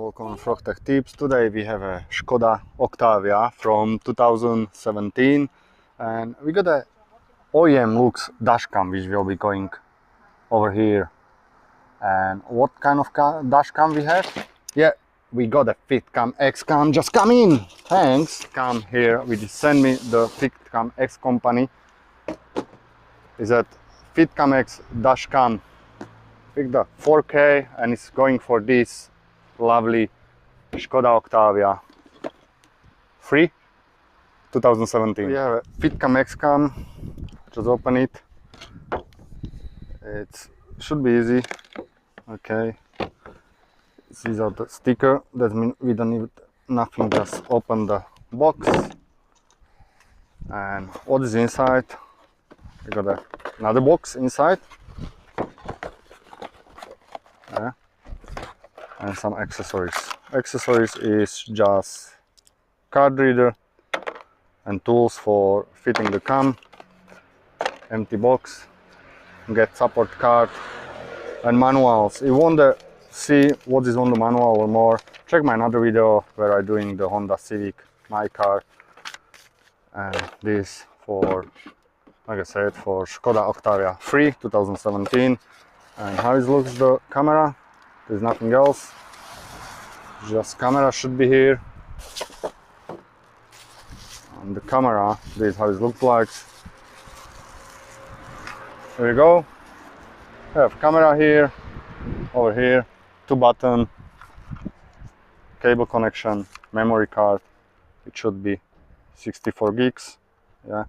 Welcome on Frogtech Tips. Today we have a Škoda Octavia from 2017 and we got a OEM looks dash cam which will be going over here. And what kind of dash cam we have? Yeah, we got a FITCAMX cam. Just come in, thanks. Come here, which send me the FITCAMX company. Is that FITCAMX Dash Cam. Pick the 4K and it's going for this lovely Škoda Octavia. Free 2017. We have a FITCAMX cam. Just open it. It should be easy. Okay. These are the sticker. That means we don't need nothing. Just open the box. And what is inside? We got another box inside. Yeah. And some accessories. Accessories is just card reader and tools for fitting the cam. Empty box. Get support card and manuals. If you want to see what is on the manual or more, check my another video where I'm doing the Honda Civic, my car. And this for, like I said, for Škoda Octavia free 2017. And how it looks the camera. There's nothing else, just camera should be here. And the camera, this is how it looks like. There you go. We have camera here, over here, 2 button, cable connection, memory card. It should be 64 gigs. Yeah,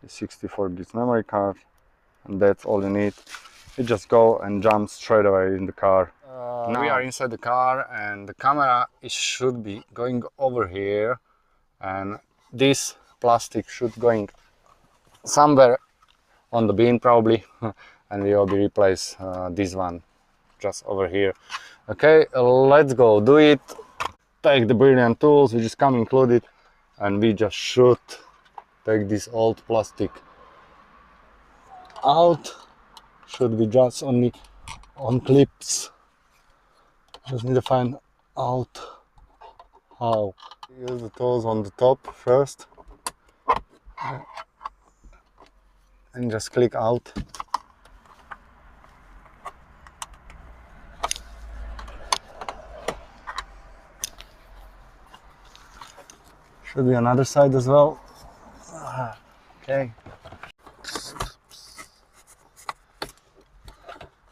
64 gigs memory card, and that's all you need. You just go and jump straight away in the car. Now we are inside the car and the camera should be going over here, and this plastic should going somewhere on the bin probably, and we will be replace this one just over here. Okay, let's go do it. Take the brilliant tools which is come included, and we just should take this old plastic out. Should be just only on clips. Just need to find out how. Use the tools on the top first and just click out. Should be on other side as well. Okay.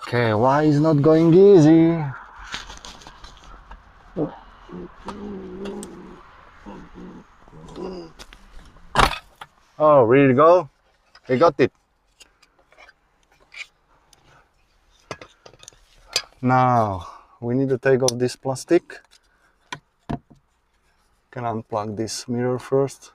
Okay, why is not going easy? Oh, ready to go? We got it. Now we need to take off this plastic. Can unplug this mirror first.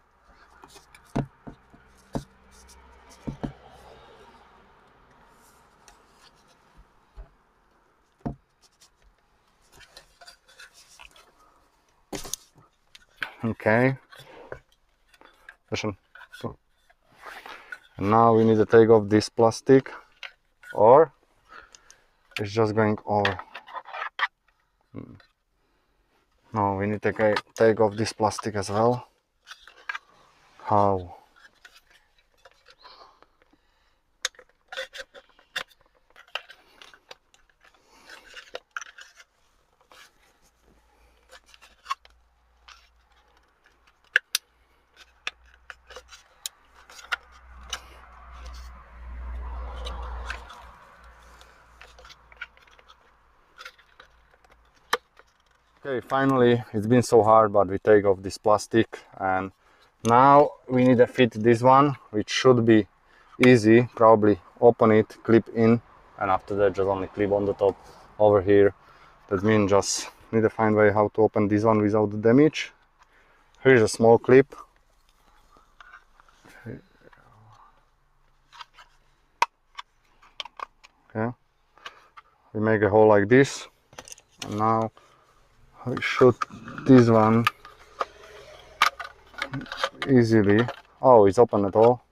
Okay. Listen. And now we need to take off this plastic, or it's just going over. No, we need to take off this plastic as well. How? Okay, finally, it's been so hard, but we take off this plastic, and now we need to fit this one, which should be easy. Probably open it, clip in, and after that just only clip on the top over here. That means just need to find a way how to open this one without the damage. Here's a small clip. Yeah, we make a hole like this, and now we shoot this one easily. Oh, it's open at all.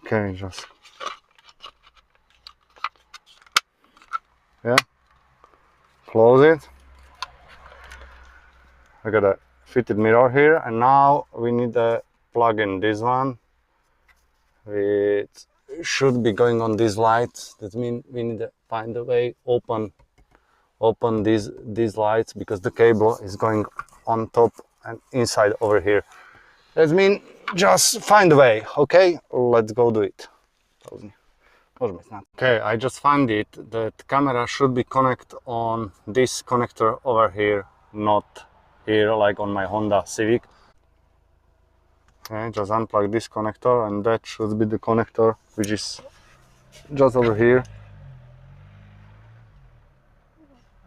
Okay, just yeah, close it. I got a fitted mirror here, and now we need to plug in this one. It should be going on this light. That means we need to find a way open these lights, because the cable is going on top and inside over here. That means just find a way. Okay, let's go do it. Okay, I just found it. The camera should be connected on this connector over here, not here like on my Honda Civic. Okay, just unplug this connector, and that should be the connector which is just over here,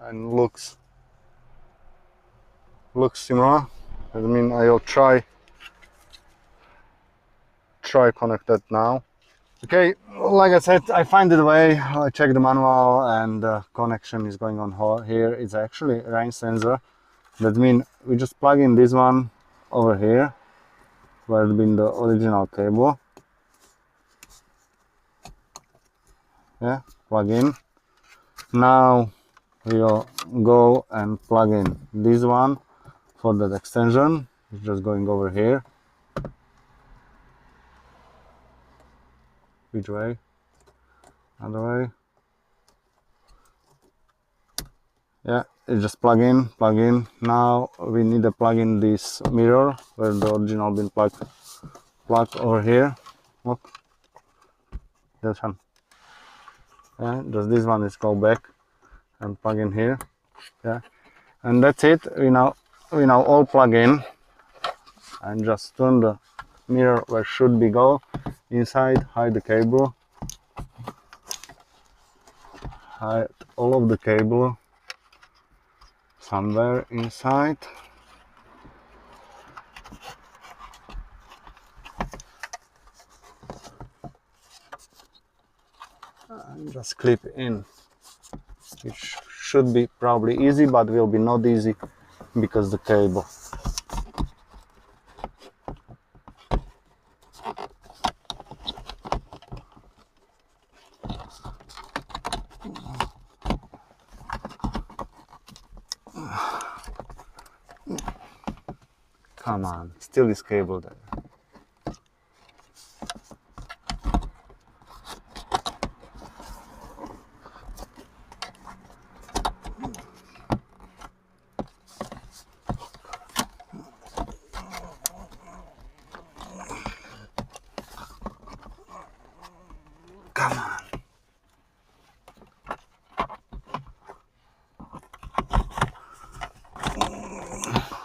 and looks similar. I mean, I'll try connect that now. Okay, like I said, I find the way. I check the manual, and the connection is going on here. It's actually a rain sensor. That means we just plug in this one over here, where it's been the original cable. Yeah, plug in. Now we'll go and plug in this one for that extension. It's just going over here. Which way? Other way. Yeah, it just plug in. Now we need to plug in this mirror where the original been plugged over here. Look, this one. Yeah, just this one is go back and plug in here. Yeah, and that's it. We now all plug in, and just turn the mirror where should be go inside. Hide the cable. Hide all of the cable somewhere inside. And just clip in. It should be probably easy, but will be not easy because the cable. Come on, still is cable there. Come on.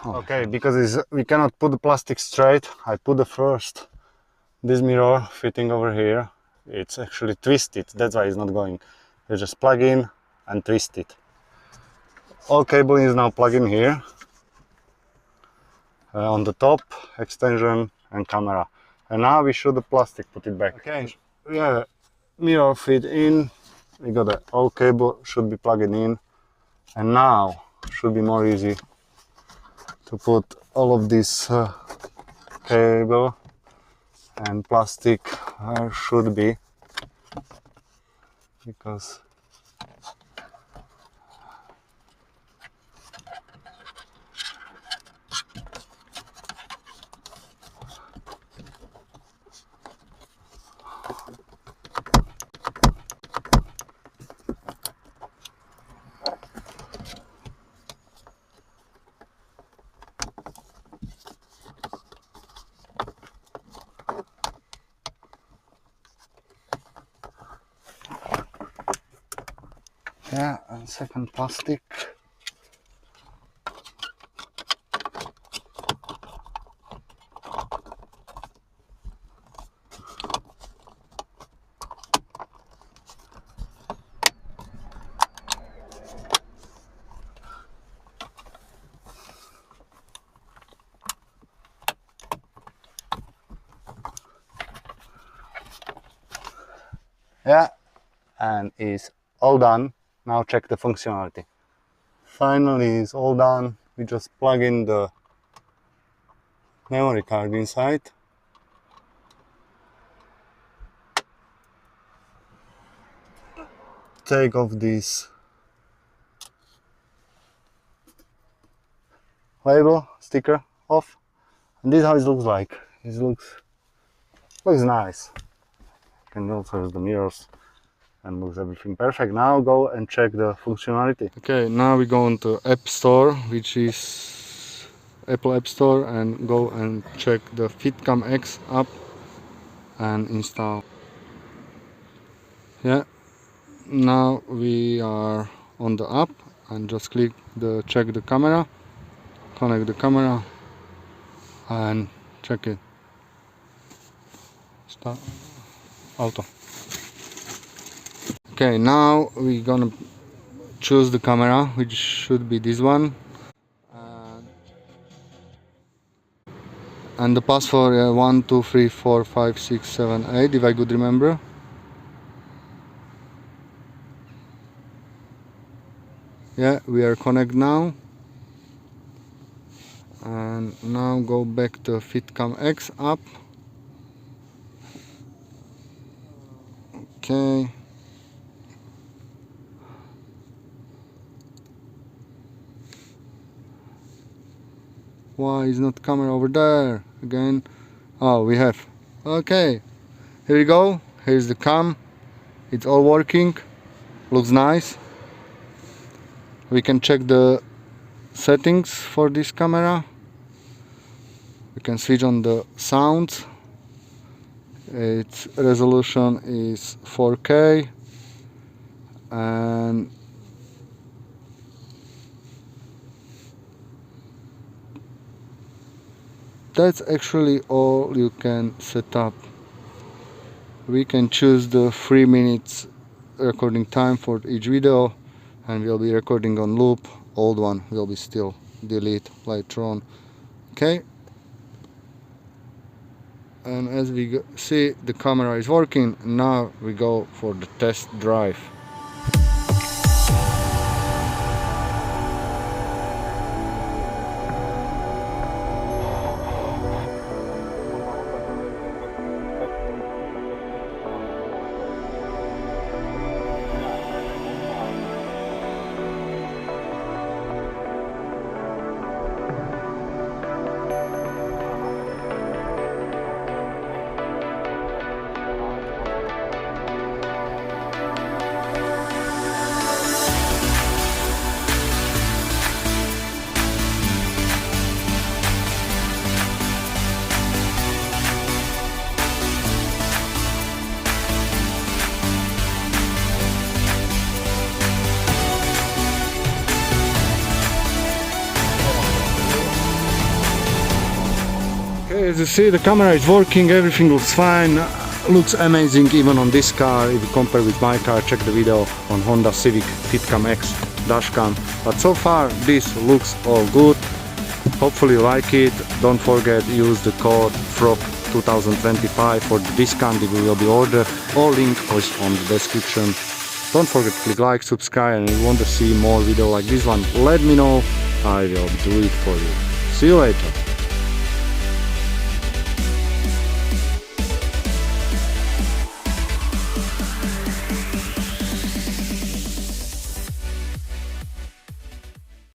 Okay, because we cannot put the plastic straight, I put this mirror fitting over here. It's actually twisted, that's why it's not going. You just plug in and twist it. All cable is now plugged in here. On the top, extension and camera. And now we should the plastic, put it back. Okay, yeah, mirror fit in. We got the all cable should be plugged in. And now should be more easy to put all of this cable and plastic should be, because yeah, and second plastic. Yeah, and it's all done. Now check the functionality. Finally, it's all done. We just plug in the memory card inside. Take off this label sticker off, and this is how it looks like. It looks nice. You can also use the mirrors and looks everything perfect. Now go and check the functionality. Okay, now we go into App Store, which is Apple App Store, and go and check the FITCAMX app and install. Yeah, now we are on the app and just click the check the camera, connect the camera and check it. Start auto. Okay, now we're gonna choose the camera, which should be this one, and the password 1 2 3 4 5 6 7 8 if I could remember. Yeah, we are connected now, and now go back to FITCAMX app. Okay, why is not camera over there again? Oh, we have. Okay, here we go. Here's the cam. It's all working, looks nice. We can check the settings for this camera. We can switch on the sound. Its resolution is 4K, and that's actually all you can set up. We can choose the 3 minutes recording time for each video, and we'll be recording on loop. Old one will be still delete later on. Okay, and as we see, the camera is working. Now we go for the test drive. As you see, the camera is working, everything looks fine, looks amazing even on this car. If you compare with my car, check the video on Honda Civic FITCAMX Dash Cam. But so far this looks all good. Hopefully you like it. Don't forget, use the code FROP2025 for the discount if you will be ordered. All link is on the description. Don't forget to click like, subscribe, and if you want to see more video like this one, let me know. I will do it for you. See you later.